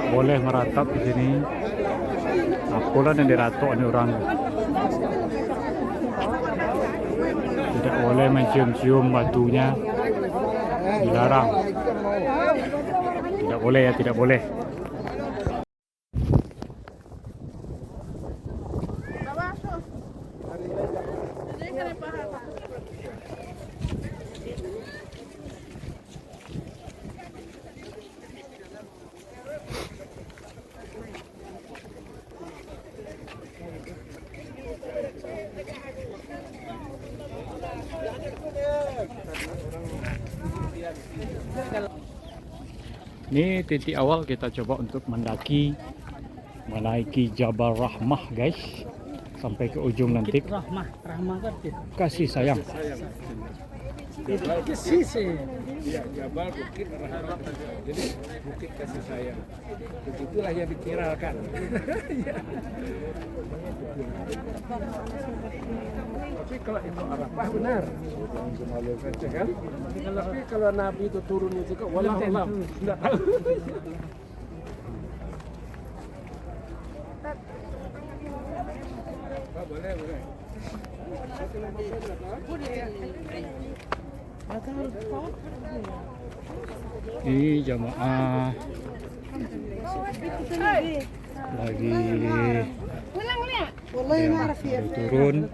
tidak boleh meratap di sini. Apalah yang diratok ini orang. Tidak boleh mencium-cium batunya, dilarang. Tidak boleh ya, tidak boleh. Ini titik awal kita coba untuk menaiki Jabal Rahmah, guys, sampai ke ujung nanti. Rahmah Kasih sayang. Ya, Jabal Bukit Rahmah. Jadi Bukit Kasih Sayang. Begitulah yang dikiralkan. Tapi kalau itu Arafah benar. Kan? Tapi kalau Nabi itu turun itu kok wallahu alam. Enggak tahu. Boleh. Ini jamaah lagi ya, turun.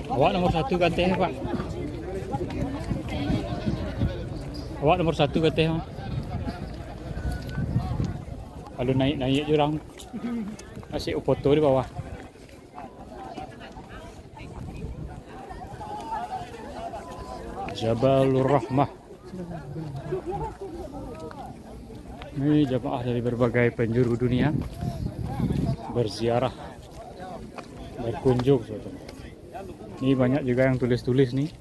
Awak nomor 1 katanya, Pak. Awak nomor 1 katanya. Kalau naik jurang masih foto di bawah. Jabalur Rahmah. Ini jamaah dari berbagai penjuru dunia berziarah, berkunjung. Ini banyak juga yang tulis-tulis nih.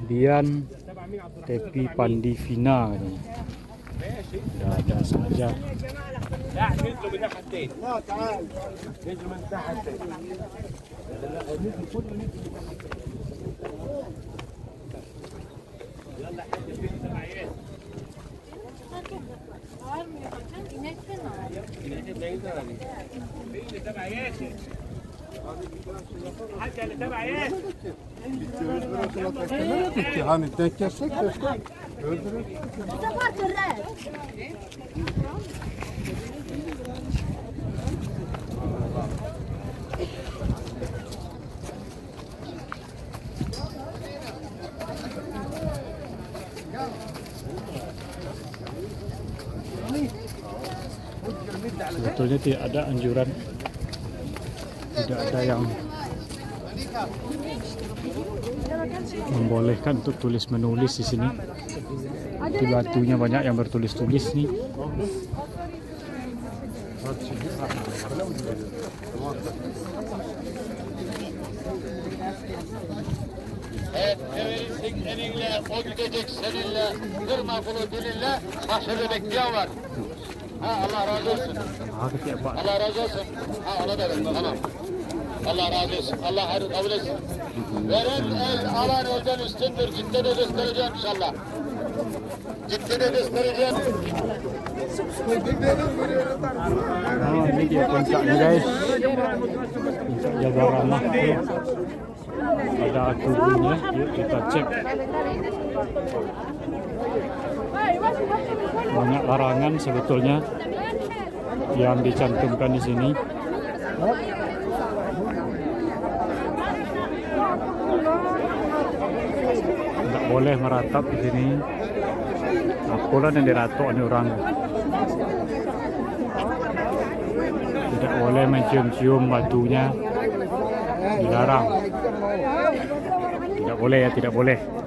Dian Tepi Pandivina katanya. Ada saja. Hani denk gelsek göster. Öldürür. Sebetulnya tidak ada anjuran, tidak ada yang membolehkan untuk tulis menulis di sini. Di batunya banyak yang bertulis-tulis nih. Elinle, o gidecek seninle, kırma kulu dilinle, mahşerde bekleyen var. Ha, Allah razı olsun. Allah razı olsun. Ha, ona da verin, tamam. Allah razı olsun. Allah hayır kabul etsin. Veren el, alan elden üstündür. Ciddi de göstereceğim inşallah. Ciddi de göstereceğim. Ini dia puncaknya, guys. Puncak Jabal Rahmah. Ada tubuhnya, yuk kita cek. Banyak larangan sebetulnya yang dicantumkan di sini. Tidak boleh meratap di sini. Apalah yang diratok ini orang. Tidak boleh mencium-cium batunya. Dilarang. Tidak boleh ya, tidak boleh.